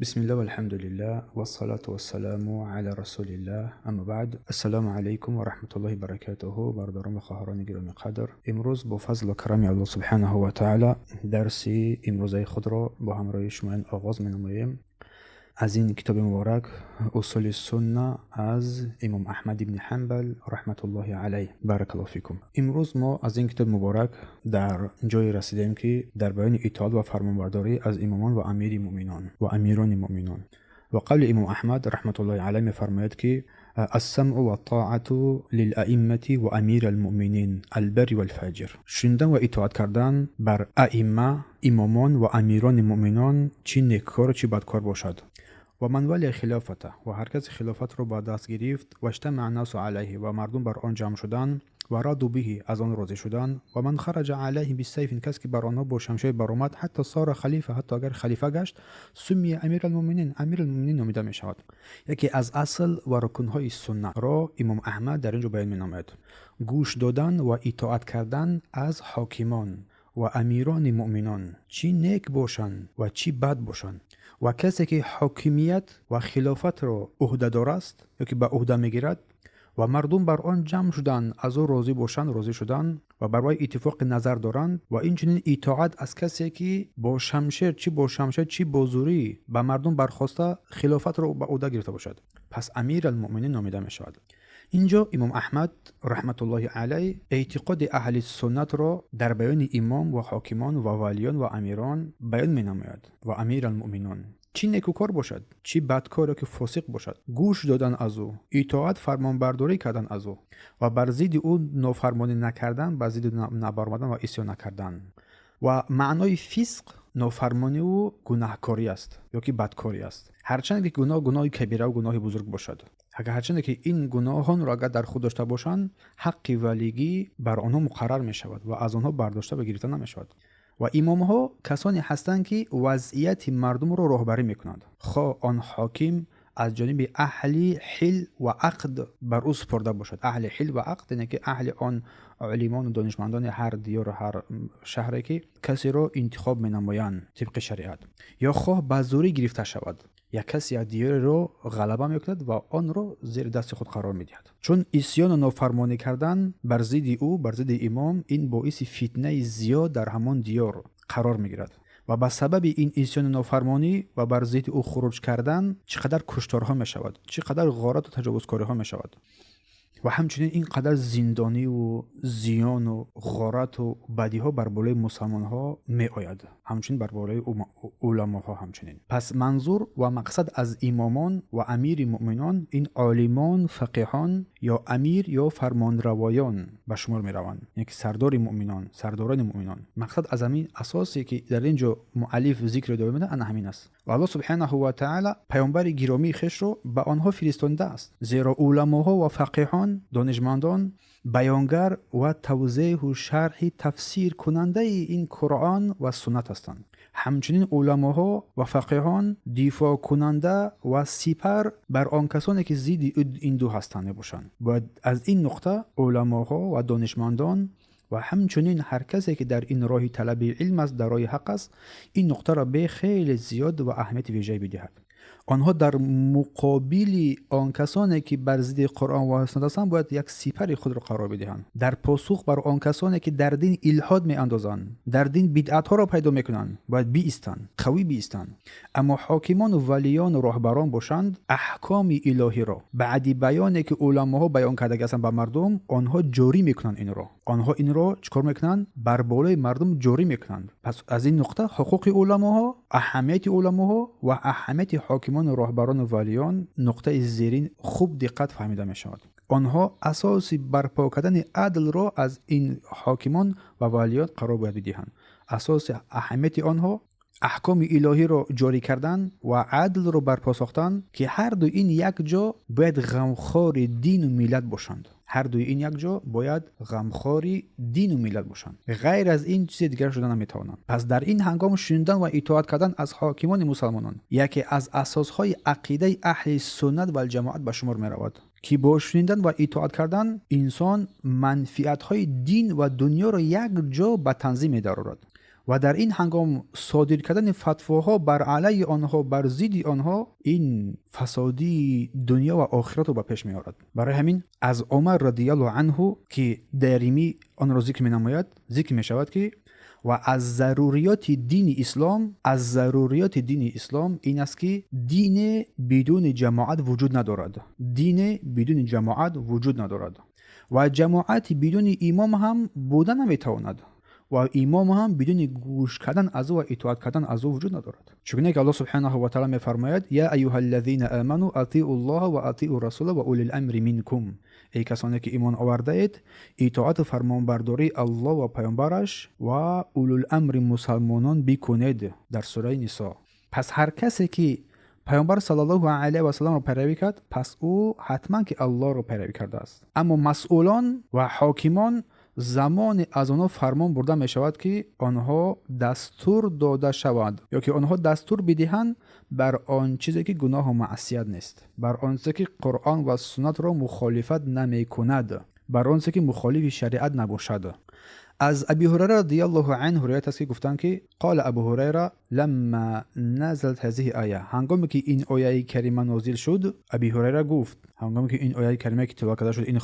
بسم الله والحمد لله والصلاة والسلام على رسول الله اما بعد. السلام علیکم و رحمت الله و برکاته. برادران و خواهران گرامی قدر، امروز با فضل و کرم الله سبحانه و تعالی درسی امروزه خود را با همراه شما آغاز می‌نماییم از این کتاب مبارک اصول سنه از امام احمد ابن حنبل رحمت الله علیه. بارک الله فیکم. امروز ما از این کتاب مبارک در جای رسیدیم که در بیان اطاعت و فرمانبرداری از امامان و امیر مؤمنان و امیران مؤمنان. و قول امام احمد رحمت الله علیه می‌فرماید که السمع و الطاعة للائمة و امیر المؤمنین البر والفاجر. شنیدن و اطاعت کردن بر ائمه، امامان و امیران مؤمنان، چه نیککار چه بدکار باشد. و من ولی خلافت، و هر کس خلافت رو با دست گرفت و اجتمع الناس علیه و مردم بر آن جمع شدن و رادوا به از آن راضی شدن و من خرج علیه بالسیف، این کس که بر آنها با شمشیر برآمد حتی صار خلیفه، حتی اگر خلیفه گشت، سمی امیر المؤمنین، امیر المؤمنین نامیده می شود. یکی از اصل و رکنهای سنت را امام احمد در اینجا بیان می نماید: گوش دادن و اطاعت کردن از حاکمان و امیران مؤمنان، چی نیک باشند و چی بد باشند. و کسی که حاکمیت و خلافت را عهده‌دار است یا که به عهده میگیرد و مردم بر آن جمع شدن از او راضی باشند، راضی شدن و بر وی اتفاق نظر دارند، و اینچنین اطاعت از کسی که با شمشیر چی با زوری به مردم برخواسته خلافت را به عهده گرفته باشد، پس امیر المؤمنین نامیده می شود. اینجا امام احمد رحمت الله علیه اعتقاد اهل سنت را در بیان امام و حاکمان و ولیان و امیران بیان می نماید. و امیر المؤمنان چی نیکوکار باشد چی بدکار که فاسق باشد، گوش دادن از او، اطاعت فرمانبرداری کردن از او و بر ضد او نافرمانی نکردن، بر ضد نبرآمدن و عصیان نکردن. و معنای فسق نافرمانی و گناهکاری است یا که بدکاری است. هرچند که گناه کبیره و گناه بزرگ باشد، هرچند که این گناهان را اگر در خود داشته باشند، حق ولیگی بر آنها مقرر می شود و از آنها برداشته و گرفته نمی شود. و امام ها کسانی هستند که وضعیت مردم را راهبری میکنند، خواه آن حاکم از جانب اهل حل و عقد بر او سپرده باشد. اهل حل و عقد یعنی که اهل آن علمان و دانشمندان هر دیار و هر شهری که کسی را انتخاب می نمایند طبق شریعت، یا خواه به زوری گرفته شود، یا کسی از دیار را غلبه میکند و آن را زیر دست خود قرار میدهد. چون عصیان و نافرمانی کردن بر ضد او، بر ضد امام، این باعث فتنه زیاد در همان دیار قرار میگیرد و به سبب این عصیان و نافرمانی و بر ضد او خروج کردن چقدر کشتارها می شود، چقدر غارت و تجاوزکاری ها می شود، و همچنین اینقدر زندانی و زیان و غارت و بدی ها بر بالای مسلمان ها می آید، همچنین بر بالای علما ها همچنین. پس منظور و مقصد از امامان و امیر مؤمنان این عالمان، فقیهان یا امیر یا فرمانروایان به شمار می روند، یعنی سردار مؤمنان، سرداران مؤمنان. مقصد از همین اساسی که در اینجا مؤلف ذکر داده میده ان همین است. و الله سبحانه و تعالی پیامبر گرامی خویش رو به آنها فرستانده است، زیرا علماها و فقیهان، دانشمندان، بیانگر و توضیح و شرح تفسیر کننده این قرآن و سنت هستند. همچنین علماها و فقیهان دفاع کننده و سپر بر آن کسانی که ضد این دو هستند باشند. باید از این نقطه علماها و دانشمندان و همچنین هر کسی که در این راه طلب علم است، در راه حق است، این نقطه را به خیلی زیاد و اهمیت ویژه‌ای بدهد. آنها در مقابل آن کسانی که بر ضد قرآن و سنت هستند باید یک سپر خود را قرار بدهند. در پاسخ بر آن کسانی که در دین الحاد می اندازند، در دین بدعت ها را پیدا میکنند، باید بیستند، قوی بیستند. اما حاکمان و ولیان و راهبران باشند، احکام الهی را بعد بیانی که علماها بیان کرده هستند به مردم، آنها جاری میکنند. آنها این را چیکار میکنند؟ بر بالای مردم جاری میکنند. پس از این نقطه حقوق علماها، اهمیت علماها و اهمیت حاکمان و راهبران و ولیان نقطه زیرین خوب دقت فهمیده می شود. آنها اساسی برپا کردن عدل را از این حاکمان و ولیان قرار باید بدهند. اساس اهمیت آنها احکام الهی را جاری کردن و عدل را برپا ساختن که هر دو این یک جا باید غمخوار دین و ملت باشند. هر دوی این یک جا باید غمخوار دین و ملت باشند، غیر از این چیز دیگر شدن نمیتوانند. پس در این هنگام شنیدن و اطاعت کردن از حاکمان مسلمانان یکی از اساسهای عقیده اهل سنت و الجماعت به شمار می رود که با شنیدن و اطاعت کردن انسان منفعت‌های دین و دنیا را یک جا به تنظیم می درآورد و در این هنگام صادر کردن فتواها بر علیه آنها، بر ضد آنها، این فسادی دنیا و آخرت رو به پیش می آورد. برای همین از عمر رضی الله عنه که دریمی آن را ذکر می نماید، ذکر می شود که و از ضروریات دین اسلام این است که دین بدون جماعت وجود ندارد. دین بدون جماعت وجود ندارد و جماعت بدون امام هم بودن نمیتواند و امام هم بدون گوش کردن از او و اطاعت کردن از او وجود ندارد. چون که الله سبحانه و تعالی میفرماید یا ایها الذین آمنوا اطیعوا الله و اطیعوا الرسول و اولی الامر منکم، ای کسانی که ایمان آورده اید اطاعت و فرمانبرداری الله و پیامبرش و اولی الامر مسلمانان بکنید، در سوره نساء. پس هر کسی که پیامبر صلی الله علیه و سلم رو پیروی کرد، پس او حتما که الله رو پیروی کرده است. اما مسئولان و حاکمان زمان از آنها فرمان برده می شود که آنها دستور داده شود یا که آنها دستور بدهند بر آن چیزی که گناه و معصیت نیست، بر آن چیزی که قرآن و سنت را مخالفت نمی کند، بر آن چیزی که مخالف شریعت نباشد. از ابی هریره رضی الله عنه روایت است که گفتند که قال ابو هریره لما نزلت هذه آیه، هنگامی که این آیه کریمه نازل شد، ابی هریره گفت هنگامی که این آیه کریمه که تلاوت کرده شد این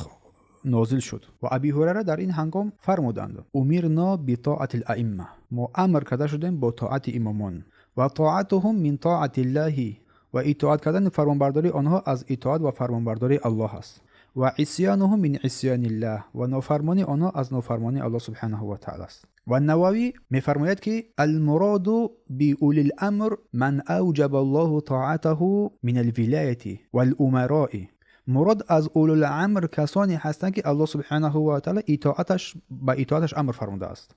نازل شد و ابی هریره در این هنگام فرمودند امرنا بطاعت الائمه، ما امر کرده شدیم با طاعت امامان و طاعتهم من طاعت الله، و اطاعت کردن فرمانبرداری آنها از اطاعت و فرمانبرداری الله است، و عصیانهم من عصیان الله، و نافرمانی آنها از نافرمانی الله سبحانه و تعالی است. و نووی میفرماید که المراد باولی الامر من اوجب الله طاعته من الولایه والامراء، مراد از اولو الامر کسانی هستند که الله سبحانه و تعالی اطاعتش امر فرموده است.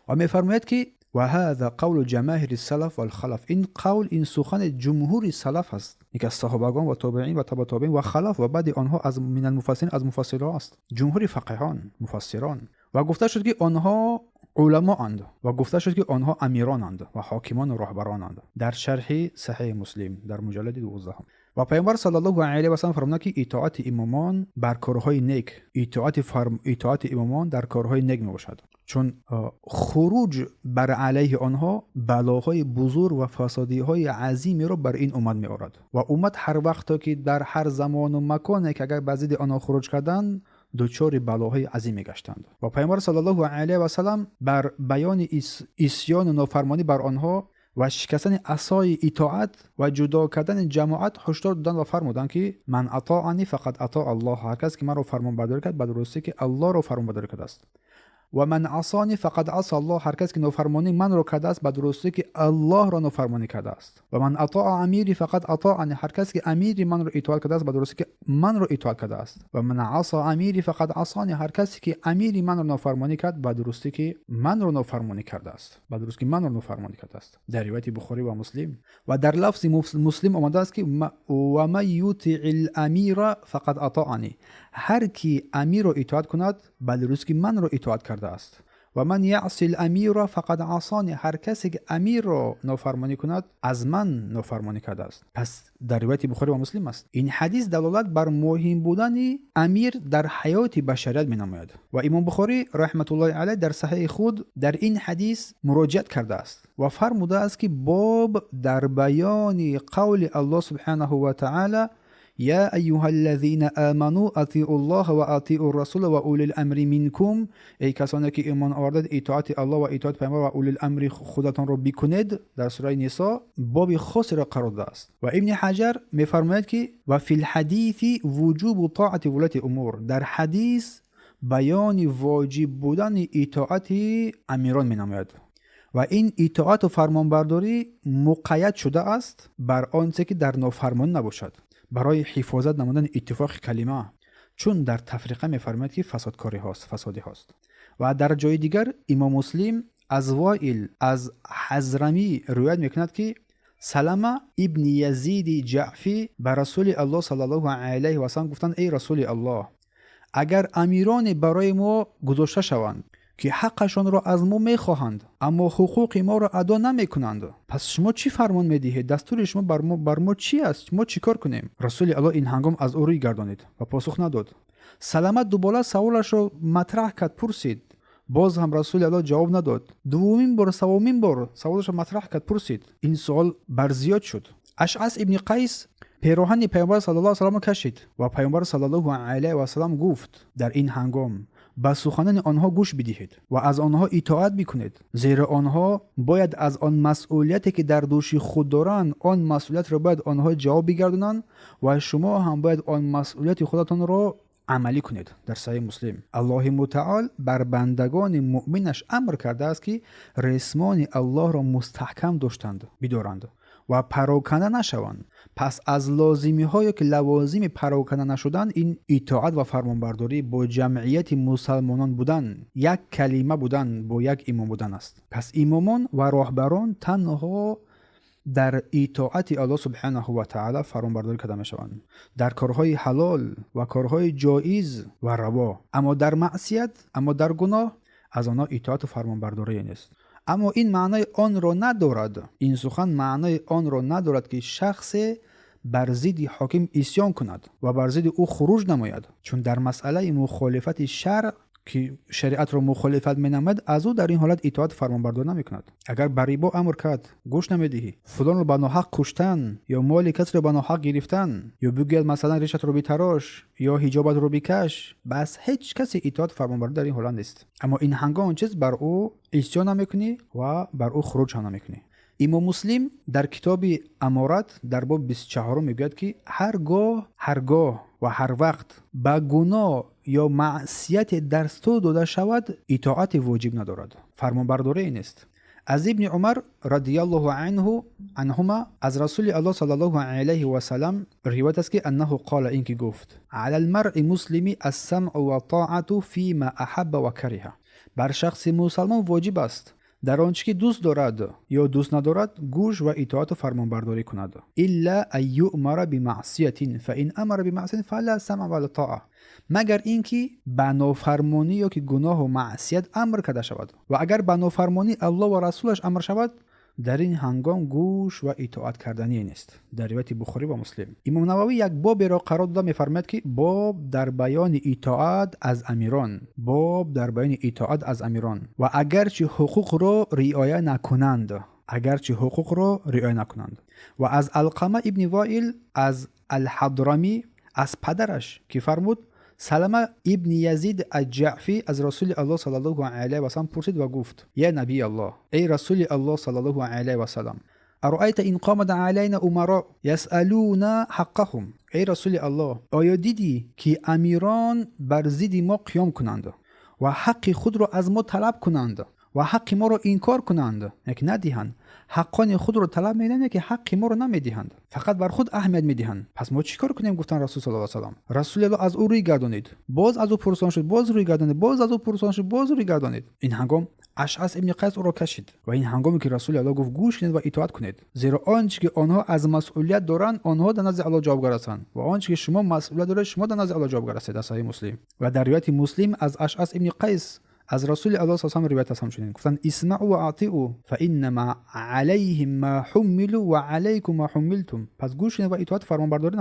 و میفرماید که و هذا قول جماهیر السلف والخلف، این قول، این سخن جمهور سلف است، یک از صحابگان و تابعین و تبع تابعین و خلف و بعد آنها از من المفسرین، از مفسران است، جمهور فقیهان مفسران. و گفته شد که آنها علما اند و گفته شد که آنها امیران اند و حاکمان و رهبران اند، در شرح صحیح مسلم در مجلد 12. و پیامبر صلی الله علیه و سلم فرمود که اطاعت امامان بر کارهای نیک، اطاعت امامان در کارهای نیک میباشد، چون خروج بر علیه آنها بلاهای بزرگ و فسادی‌های عظیمی را بر این امت میآورد و امت هر وقت که در هر زمان و مکانی که اگر بزید آنها خروج کردند دچار بلاهای عظیمی گشتند. و پیامبر صلی الله علیه و سلم بر بیان عصیان و نافرمانی بر آنها و شکستن عصای اطاعت و جدا کردن جماعت هشدار دادند و فرمودند که من اطاعنی فقط اطاع الله، هر کس که من را فرمانبرداری کرد به درستی که الله را فرمانبرداری کرده است، و من عصانی فقط عصى الله، هر کس که نافرمانی من را کرده است به درستی که الله را نافرمانی کرده است، و من اطاع امیری فقط اطاعنی، هر کس که امیری من را اطاعت کرده است به درستی که من را اطاعت کرده است، و من عصى امیری فقط عصانی، هر کسی که امیری من را نافرمانی کرد به درستی که من را نافرمانی کرده است، به درستی که من را نافرمانی کرده است. در روایت بخاری و مسلم و در لفظ مسلم آمده است که و من یطیع الامیر فقط اطاعنی، هر کی امیر را اطاعت کند به درستی که من را اطاعت کرده است، و من یعصی الامیر فقد عصانی، هر کسی که امیر را نافرمانی کند از من نافرمانی کرده است. پس در روایت بخاری و مسلم است. این حدیث دلالت بر مهم بودن امیر در حیات بشریت می‌نماید و امام بخاری رحمت الله علیه در صحیح خود در این حدیث مراجعت کرده است و فرموده است که باب در بیان قول الله سبحانه و تعالی یا ایها الذین آمنوا اطیعوا الله و اطیعوا الرسول و اولی الامر منکم، ای کسانی که ایمان آوردید اطاعت الله و اطاعت پیامبر و اولی الامر خودتان را بکنید، در سوره نساء باب خاصی را قرار داده است. و ابن حجر میفرماید که و فی الحدیث وجوب طاعت ولات امور، در حدیث بیان واجب بودن اطاعت امیران مینماید و این اطاعت و فرمانبرداری مقید شده است بر آنچه که در نافرمانی نباشد، برای حفاظت نمودن اتفاق کلمه، چون در تفریقه می‌فرماید که فسادکاری هاست، فسادی هاست. و در جای دیگر امام مسلم از وائل از حضرمی روایت میکند که سلمه ابن یزید جعفی بر رسول الله صلی الله علیه و سلم گفتند ای رسول الله، اگر امیران برای ما گذاشته شوند که حقشان را از ما میخواهند اما حقوق ما را ادا نمیکنند، پس شما چی فرمان میدهید؟ دستور شما بر ما چی است؟ ما چیکار کنیم؟ رسول الله این هنگام از او روی گردانید و پاسخ نداد. سلامت دوباره سوالش را مطرح کرد، پرسید باز هم رسول الله جواب نداد. دومین بار سومین بار سوالش مطرح کرد، پرسید. این سوال برزیاد شد. اشعث ابن قیس پیراهن پیامبر صلی الله علیه و سلم کشید و پیامبر صلی الله علیه و سلم گفت در این هنگام به سخنان آنها گوش بدهید و از آنها اطاعت بکنید، زیرا آنها باید از آن مسئولیتی که در دوش خود دارند آن مسئولیت را باید آنها جواب بگردانند و شما هم باید آن مسئولیت خودتان را عملی کنید. در صحیح مسلم. الله متعال بر بندگان مؤمنش امر کرده است که رسمان الله را مستحکم بدارند و پراکنده نشوند. پس از لازمی هایی که لوازم پراکنده نشدن این اطاعت و فرمانبرداری با جمعیت مسلمانان بودن، یک کلمه بودن، با یک امام بودن است. پس امامان و راهبران تنها در اطاعت الله سبحانه و تعالی فرمانبرداری کرده میشوند، در کارهای حلال و کارهای جایز و روا. اما در معصیت، اما در گناه از آنها اطاعت و فرمانبرداری نیست. اما این معنای آن را ندارد، این سخن معنای آن را ندارد که شخص بر ضد حاکم عصیان کند و بر ضد او خروج نماید، چون در مسئله مخالفت شرع که شریعت را مخالفت می‌نماید از او در این حالت اطاعت فرمانبرداری نمی‌کند. اگر بر ریبا امر کرد گوش نمی‌دهی، فلان را به ناحق کشتن یا مال کسی را به ناحق گرفتن یا بگوید مثلا ریشت رو بتراش یا حجابت رو بکش، بس هیچ کسی اطاعت فرمانبرداری در این حالت نیست. اما این هنگام چیز بر او عصیان نمی‌کنی و بر او خروج هم نمی‌کنی. امام مسلم در کتاب امارات در باب 24 میگوید که هرگاه و هر وقت به گناه یا معصیت دستور داده شود اطاعت واجب ندارد، فرمانبرداری نیست. از ابن عمر رضی الله عنهما از رسول الله صلی الله علیه و سلم روایت است که انه قال، این که گفت علی المرء مسلم السمع و طاعت فيما احب و کره، بر شخص مسلمان واجب است در آنچه که دوست دارد یا دوست ندارد گوش و اطاعت و فرمانبرداری کند، الا ان یؤمر بمعصیه فان امر بمعصیه فلا سمع ولا طاعه، مگر اینکه به نافرمانی یا که گناه و معصیت امر کرده شود و اگر به نافرمانی الله و رسولش امر شود در این هنگام گوش و اطاعت کردنی نیست. در روایت بخاری و مسلم. امام نووی یک باب را قرار داده می‌فرماید که باب در بیان اطاعت از امیران، باب در بیان اطاعت از امیران و اگرچه حقوق را رعایت نکنند. و از علقمه ابن وائل از الحضرمی از پدرش که فرمود سلمه ابن یزید الجعفی از رسول الله صلی الله علیه و سلم پرسید و گفت یا نبی الله، ای رسول الله صلی الله علیه و سلم، ارأیت ان قامت علینا امراء یسألون حقهم، ای رسول الله آیا دیدی که امیران بر ضد ما قیام کنند و حق خود را از ما طلب کنند و حق ما را انکار کنند، یک ندهند، حقان خود را طلب می‌کنند که حق ما را نمیدهند، فقط بر خود اهمیت میدهند، پس ما چیکار کنیم؟ گفتن رسول صلی الله علیه و سلم. رسول الله از او روی گردانید، باز از او پرسان شد، باز روی گردانید، باز از او پرسان شد، باز روی گردانید. این هنگام اشعث ابن قیس او را کشید و این هنگامی که رسول الله گفت گوش کنید و اطاعت کنید، زیرا آنچه که آنها از مسئولیت دارند آنها در نزد الله جوابگو هستند و آنچه که شما مسئولیت دارید شما در نزد الله جوابگو هستید. در صحیح مسلم. و در روایت مسلم از اشعث ابن قیس از رسول الله صلی الله علیه و روایت هستم شدین گفتن اسمعوا و اطیعوا فانما علیهم ما حملوا و علیکم ما حملتم، پس گوش کنید و اطاعت فرمانبرداری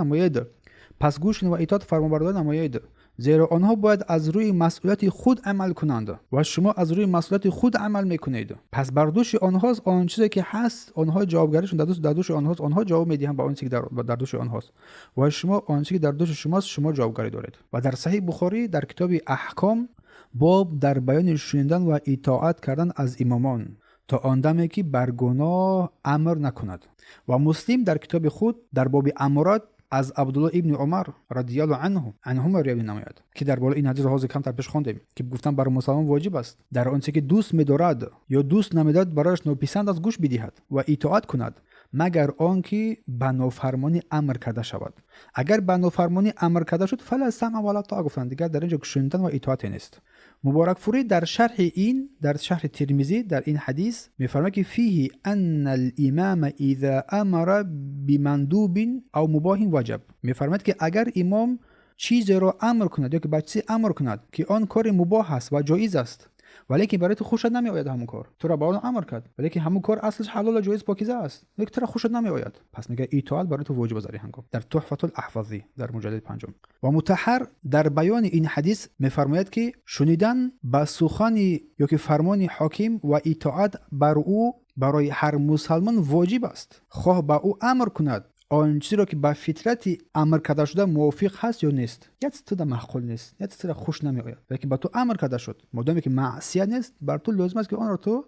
نمایید، زیرا آنها باید از روی مسئولیت خود عمل کنند و شما از روی مسئولیت خود عمل میکنید، پس بر دوش آنهاست آن چیزی که هست، آنها جوابگاریشون در دوش آنهاست، آنها جواب میدهند با آن چیزی که در دوش آنهاست و شما آن چیزی که در دوش شماست شما جوابگاری دارید. و در صحیح بخاری در کتاب احکام باب در بیان شنیدن و اطاعت کردن از امامان تا آن دمی که بر گناه امر نکند. و مسلم در کتاب خود در باب امارات از عبدالله ابن عمر رضی الله عنهما روایت نماید که در بالا این حدیث را کم تر پیش خواندیم که گفتن بر مسلمان واجب است در آنچه که دوست می‌دارد یا دوست نمی‌دارد برایش ناپسند از گوش بدهد و اطاعت کند، مگر آنکه به نافرمانی امر کرده شود. اگر به نافرمانی امر کرده شد فلا سمع ولا طاعه، گفتند دیگر در اینجا شنیدن و اطاعت نیست. مبارک فوری در شرح ترمذی در این حدیث می‌فرماید که فیه ان الامام اذا امر بمندوب او مباح وجب، می‌فرماید که اگر امام چیزی را امر کند یا که به چیزی امر کند که آن کار مباح است و جایز است ولی که برای تو خوشت نمیآید همون کار، تو را با اون امر کرد، ولی که همون کار اصلش حلال و جایز پاکیزه است، ولی تو را خوشت نمیآید، پس میگه اطاعت برای تو واجب است. هنگام در تحفه الاحفظی در مجلد 5 و مطهر در بیان این حدیث میفرماید که شنیدن با سخن یا که فرمان حاکم و اطاعت بر او برای هر مسلمان واجب است، خواه با او امر کند آن چیزی را که با فطرت امر کرده شده موافق هست یا نیست. یا تو در معقول نیست، یا تو خوش نمیآید، ولی با تو امر کرده شد، مادامی که معصیت نیست، بر تو لازم است که آن را تو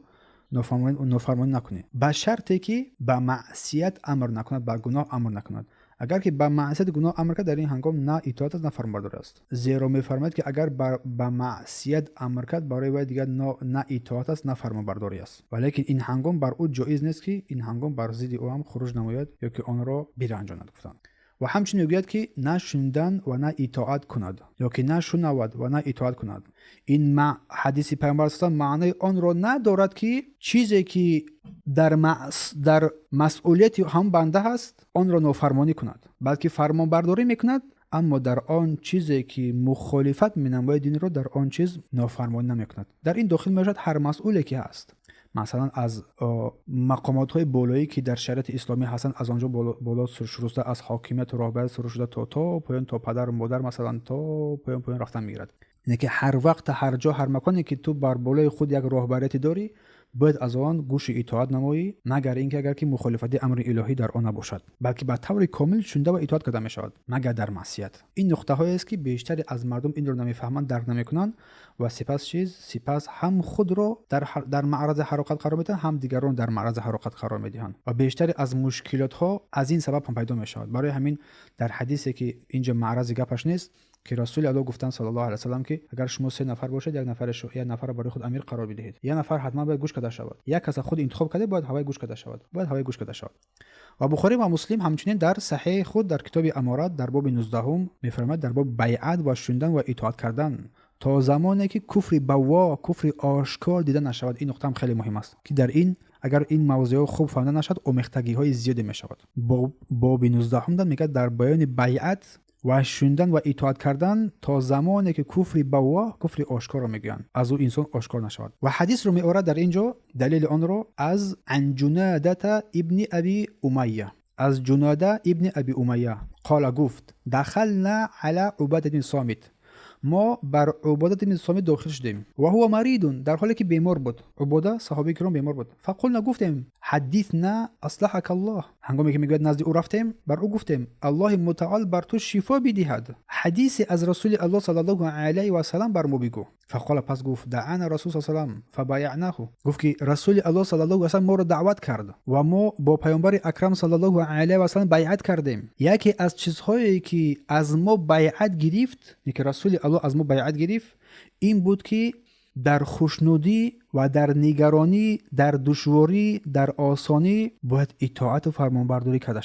نافرمانی نکنی، به شرطی که با معصیت امر نکند، با گناه امر نکند. اگر که با معصیت گناه امر کرد، در این هنگام نه اطاعت است نه فرمانبرداری است. زیرا میفرماید که اگر با معصیت امر کرد، برای وی دیگر نه اطاعت است نه فرمانبرداری است، ولی این هنگام بر او جایز نیست که این هنگام بر ضد او هم خروج نماید یا که آن را برنجاند. گفتند و همچنین میگوید که نه شنیدن و نه اطاعت کند، یا که نه شنود و نه اطاعت کند. این حدیث پیامبر صلی الله علیه و معنای آن را ندارد که چیزی که در مسئولیت هم بنده هست آن را نافرمانی کند، بلکه فرمان برداری میکند، اما در آن چیزی که مخالفت مینماید دین را در آن چیز نافرمانی نمیکند. در این داخل میشود هر مسئولی که هست، مثلا از مقامات های بالایی که در شریعت اسلامی هستند، از آنجا بالا شروع شده، از حاکمیت و رهبریت شروع شده تا پایین، تا پدر و مادر مثلا تا پایین رفتن میگیرد. یعنی که هر وقت هر جا هر مکانی که تو بر بالای خود یک راهبریتی داری، باید از آن گوش اطاعت نمایی، مگر اینکه اگر که مخالفت امر الهی در آن نباشد، بلکه به طور کامل شنیده و اطاعت کرده می شود، مگر در معصیت. این نقطه هایی است که بیشتری از مردم این رو نمیفهمند، درک نمیکنند و سپس هم خود را در معرض حرکت قرار میدن، هم دیگران در معرض حرکت قرار میدهند و بیشتری از مشکلات ها از این سبب هم پیدا می شود. برای همین در حدیثی که اینجا معرض گپش نیست که رسول الله گفتن صلی الله علیه و سلم که اگر شما 3 نفر باشید، یک نفر برای خود امیر قرار بدهید، یک نفر حتما باید گوش کرده شود، یک کس خود انتخاب کرده باید هوای گوش کرده شود. و بخاری و مسلم همچنین در صحیح خود در کتاب امارات در باب 19 میفرماید در باب بیعت و شنیدن و اطاعت کردن تا زمانی که کفر بوا، کفر آشکار دیده نشود. این نقطه هم خیلی مهم است که در این اگر این موضوع خوب فهمیده نشد، اومیختگی های زیادی می شود. باب 19 میگه در بیان بیعت و شنیدن و اطاعت کردن تا زمانی که کفر بوا، کفر آشکار را میگن، از او انسان آشکار نشود. و حدیث رو میاره در اینجا دلیل آن رو از جنادة ابن ابی امیه، از جناده ابن ابی امیه قال گفت دخلنا علی عبادة بن صامت، ما بر عبادة بن صامت داخل شدیم و هو مريض، در حالی که بیمار بود. عباده صحابی کرام بیمار بود. فقلنا گفتیم حدثنا اصلحك الله، هنگامی که میگوید نزد او رفتیم بر او گفتیم الله متعال بر تو شفا بدهد، حدیث از رسول الله صلی الله علیه و سلم بر ما بگو. فقال پس گفت دعانا رسول صلی الله علیه و سلم فبایعناه، گفت که رسول الله صلی الله علیه و سلم ما را دعوت کرد و ما با پیامبر اکرم صلی الله علیه و سلم بیعت کردیم. یکی از چیزهایی که از ما بیعت گرفت، که رسول الله از ما بیعت گرفت، این بود که در خوشنودی و در نگرانی، در دشواری، در آسانی باید اطاعت و فرمانبرداری کرده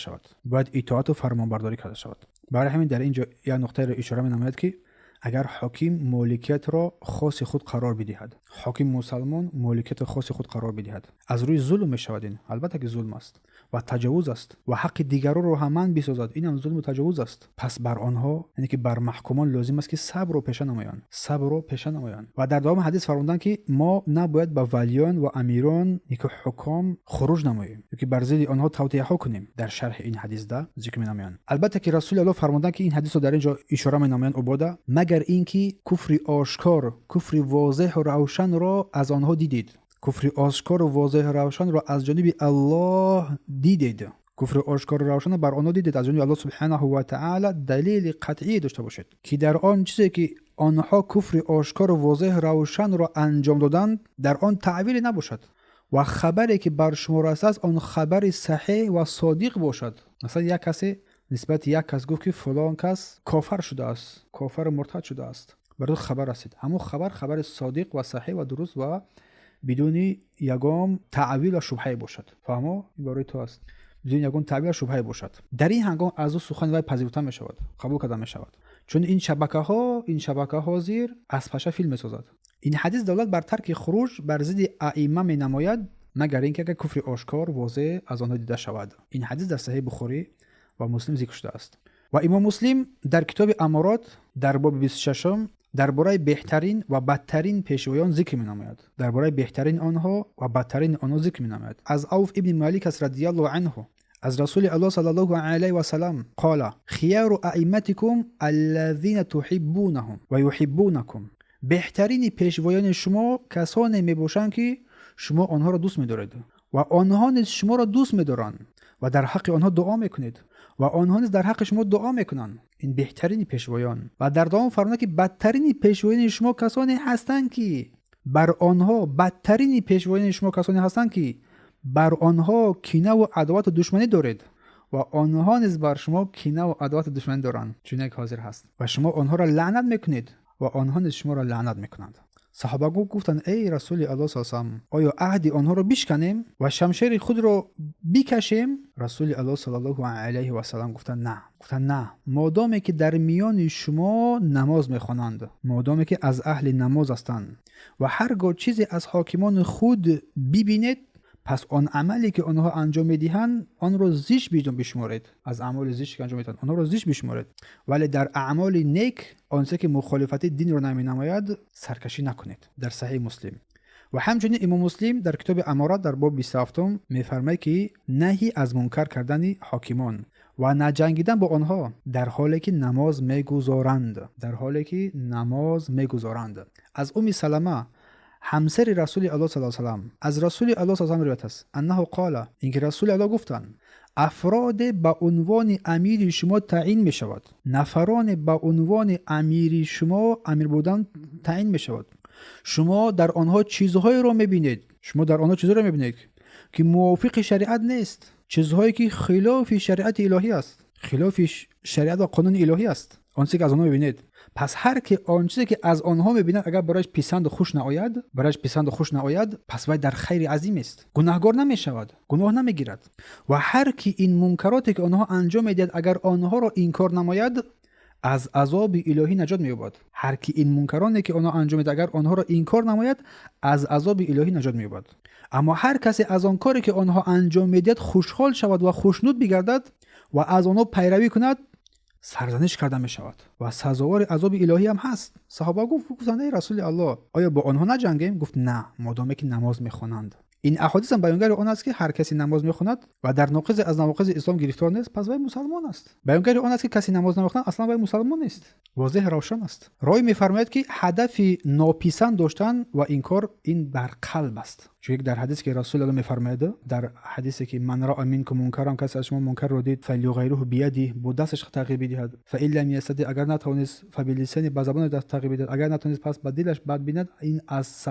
شود. برای همین در اینجا یک نقطه را اشاره می‌نماید که اگر حاکم مالکیت را خاص خود قرار بدهد، حاکم مسلمان مالکیت خاص خود قرار بدهد، از روی ظلم میشود. این البته که ظلم است و تجاوز است و حق دیگران را همان بسازد، این هم ظلم و تجاوز است. پس بر آنها، یعنی که بر محکومان لازم است که صبر و پیشه نمایند. و در دوام حدیث فرمودند که ما نباید به ولیان و امیران که حکام خروج نماییم، که بر ضد آنها توطئه ها کنیم. در شرح این حدیث ده ذکر می‌نمایند. البته که رسول الله فرمودند که این حدیث رو در اینجا اشاره می‌نمایند عباده، مگر اینکه کفر آشکار، کفر واضح و روشن را از آنها دیدید، کفر آشکار و واضح و روشن را از جانب الله دیدید، کفر آشکار و روشن بر آنها دیدید از جانب الله سبحانه و تعالی دلیل قطعی داشته باشید که در آن چیزی که آنها کفر آشکار و واضح و روشن را انجام دادند در آن تعویل نباشد و خبری که بر شما رسید آن خبر صحیح و صادق باشد. مثلا یک کسی نسبت یک کس گفت که فلان کس کافر شده است، کافر مرتد شده است، برای خبر رسید، همون خبر صادق و صحیح و درست و بدون یگام تعویل و شبهه باشد. فهمو؟ این برای تو است، بدون یگام تعویل و شبهه باشد. در این هنگام از او سخن وی پذیرفته می شود، قبول کرده می شود، چون این شبکه ها زیر از پشه فیلم می سازد. این حدیث دولت بر ترک خروج بر ضد ائمه می نماید، مگر اینکه کفر آشکار واضح از آنها دیده شود. این حدیث در صحیح بخاری و مسلم ذکر شده است. و امام مسلم در کتاب امارات در باب 26 درباره بهترین و بدترین پیشوایان ذکر می‌نماید. درباره بهترین آنها و بدترین آنها ذکر می‌نماید. از عوف ابن مالک رضی الله عنه از رسول الله صلی الله علیه و سلم قال خيار ائمتكم الذين تحبونهم و يحبونكم. بهترین پیشوایان شما کسانی میباشند که شما آنها را دوست می‌دارید و آنها نیز شما را دوست می‌دارند و در حق آنها دعا میکنید و آنها نیز در حق شما دعا میکنند. این بهترین پیشوایان. و در دوام فرمود که بدترین پیشوایان شما کسانی هستند که بر آنها بدترین پیشوایان شما کسانی هستند که بر آنها کینه و عداوت و دشمنی دارید و آنها نیز بر شما کینه و عداوت و دشمنی دارند چون که حاضر هست و شما آنها را لعنت میکنید و آنها نیز شما را لعنت میکنند. صحابه گفتند ای رسول الله صلی الله علیه و آله آیا عهد آنها را بشکنیم و شمشیر خود را بکشیم؟ رسول الله صلی الله علیه و سلم گفتند نه مادامی که در میان شما نماز میخوانند، مادامی که از اهل نماز هستند و هرگاه چیزی از حاکمان خود ببینید پس آن عملی که آنها انجام میدهند آن را زشت بشمارید. از اعمال زشت که انجام میدهند آنها را زشت بشمارید، ولی در اعمال نیک آنچه که مخالفت دین را نماید سرکشی نکنید. در صحیح مسلم. و همچنین امام مسلم در کتاب امارات در باب 27 میفرماید که نهی از منکر کردن حاکمان و نجنگیدن با آنها در حالی که نماز میگذارند. از ام سلمه همسر رسول الله صلی الله علیه و سلم از رسول الله صلی الله علیه و سلم روایت است انه قال اینکه رسول الله گفتند افراد با عنوان امیر شما تعیین می شود، نفران با عنوان امیر شما امیر بودن تعیین می شود. شما در آنها چیزهایی را می بینید که موافق شریعت نیست، چیزهایی که خلاف شریعت الهی است، خلاف شریعت و قانون الهی است، آنچه که از آنها می بینید. پس هر که آن چیزی که از آنها می‌بیند اگر برایش پسند خوش نآید پس وی در خیر عظیم است، گناهگار نمی‌شود، گناه نمی‌گیرد. و هر کی این منکراتی که آنها انجام می‌دهد اگر آنها را انکار نماید از عذاب الهی نجات می‌یابد. هر کی این منکرانی که آنها انجام می‌دهد اگر آنها را انکار نماید از عذاب الهی نجات می‌یابد. اما هر کسی از آن کاری که آنها انجام می‌دهد خوشحال شود و خوشنود بگردد و از آنها پیروی کند سرزنش کرده می شود و سزاوار عذاب الهی هم هست. صحابه گفتند ای رسول الله آیا با آنها نجنگیم؟ گفت نه مادامی که نماز می‌خوانند. این احادیث هم بیانگر آن است که هر کسی نماز می‌خواند و در ناقض از نواقض اسلام گرفتار نیست پس وی مسلمان است. بیانگر آن است که کسی نماز نمی‌خواند اصلا وی مسلمان نیست. واضح روشن است. رای می‌فرماید که هدف ناپسند داشتن و انکار این بر قلب است. چون در حدیث که رسول الله می‌فرماید در حدیثی که من را منکم منکرا کسی از شما منکر را دید فلیغیره بیدی با دستش تغییر بدهد فإن لم یستطع اگر نتوانست فبلسان با زبان دست تغییر بدهد اگر نتوانست پس با دلش بعد بیند. این از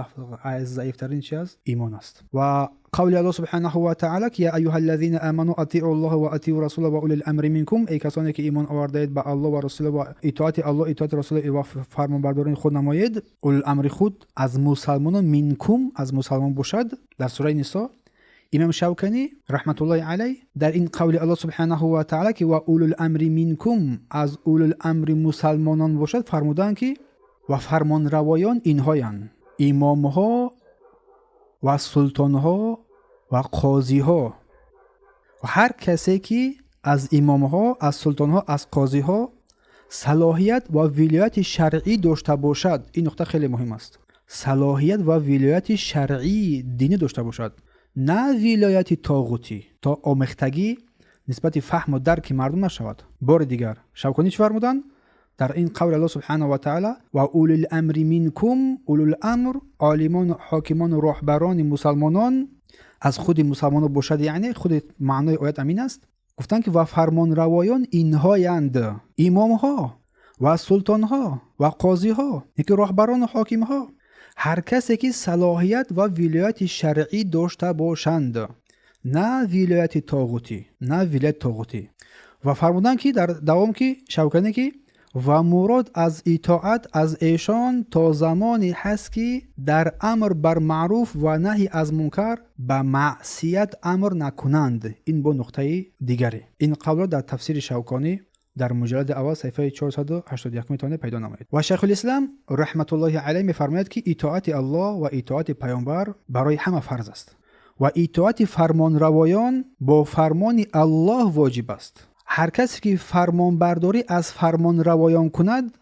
ضعیف‌ترین چیز است ایمان است. و قول الله سبحانه و تعالی که یا ایها الذين آمنوا اطیعوا الله و اطیعوا رسوله و اولی الامر منکم ای کسانی که ایمان آوردید به الله و رسول و اطاعت الله اطاعت رسول و فرمانبرداران خود نمایید. اول الامر خود از مسلمانان منکم از مسلمان باشد. در سوره نساء امام شوکانی رحمت الله علیه در این قول الله سبحانه و تعالی که و اول الامر منکم از اول الامر مسلمانان باشد فرمودند که و فرمان روایان اینهایند امامها و سلطانها و قاضیها. و هر کسی که از امامها از سلطانها از قاضیها صلاحیت و ولایت شرعی داشته باشد. این نکته خیلی مهم است. صلاحیت و ولایت شرعی دینی داشته باشد، نه ولایت طاغوتی تا آمیختگی نسبت فهم و درک مردم نشود. بار دیگر شوکانی چه فرمودند در این قول الله سبحانه و تعالی و اولی الامر منکم اولی الامر عالمان و حاکمان و رهبران مسلمانان از خود مسلمانان باشد. یعنی خود معنای آیت امین است. گفتند که و فرمان روایان اینهایند امامها و سلطانها و قاضیها که رهبران و حاکمها هر کسی که صلاحیت و ولایت شرعی داشته باشند، نه ولایت طاغوتی. و فرمودند که در دوام که شوکانی که و مراد از اطاعت از ایشان تا زمانی هست که در امر بر معروف و نهی از منکر به معصیت امر نکنند. این با نقطه دیگری. این قول در تفسیر شوکانی در مجلد اول صفحه 481 میتونه پیدا نماید. و شیخ الاسلام رحمت الله علیه میفرماید که اطاعت الله و اطاعت پیامبر برای همه فرض است و اطاعت فرمان روایان با فرمان الله واجب است. هر کسی که فرمان برداری از فرمان روایان کند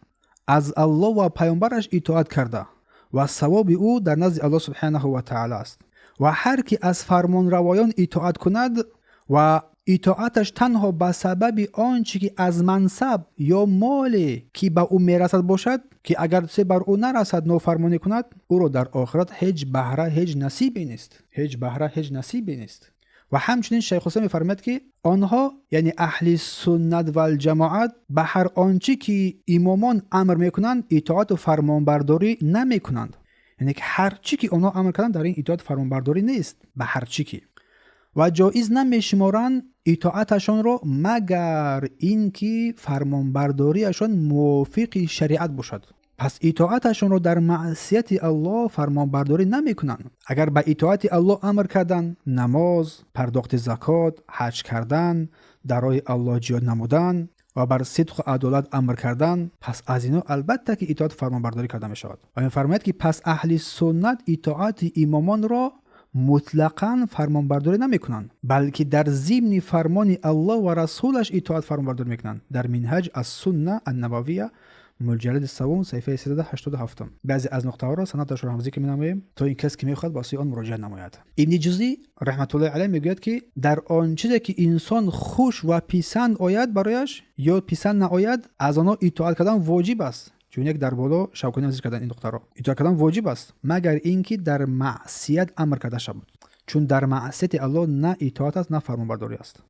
از الله و پیامبرش اطاعت کرده و ثواب او در نزد الله سبحانه و تعالی است. و هر کی از فرمان روایان اطاعت کند و اطاعتش تنها به سبب آنچه که از منصب یا مالی که به او میرسد باشد، که اگر چه بر او نرسد نافرمانی کند، او را در آخرت هیچ بهره هیچ نصیبی نیست. و همچنین شیخ حسین می‌فرماید که آنها یعنی اهل سنت و الجماعت به هر آنچه که امامان امر میکنند اطاعت و فرمانبرداری نمیکنند. یعنی که هر چی که آنها امر کردند در این اطاعت فرمانبرداری نیست به هر چی که، و جایز نمیشمارند اطاعتشان را مگر اینکه فرمانبرداریشان موافق شریعت باشد. پس اطاعتشان را در معصیت الله فرمانبرداری نمیکنند. اگر به اطاعت الله امر کردن، نماز، پرداخت زکات، حج کردن، در راه الله جهاد نمودن و بر صدق و عدالت امر کردن، پس از اینا البته که اطاعت فرمانبرداری کرده می شود. و می‌فرماید که پس اهل سنت اطاعت امامان را مطلقاً فرمانبرداری نمیکنند، بلکه در ضمن فرمان الله و رسولش اطاعت فرمانبرداری میکنند. در منهج السنه النبویه مجلد سوم صفحه 387 بعضی از نقطه ها را سندش را هم ذکر می‌نماییم تا این کسی که میخواد با آن مراجعه نماید. ابن جوزی رحمت الله علیه میگوید که در آن چیزی که انسان خوش و پسند آید برایش یا پسند نآید، از آنها اطاعت کردن واجب است. چون یک در بالا شوکانی ذکر کردن این نقطه را اطاعت کردن واجب است مگر اینکه در معصیت امر کرده شود، چون در معصیت الله نه اطاعت است نه فرمانبرداری است.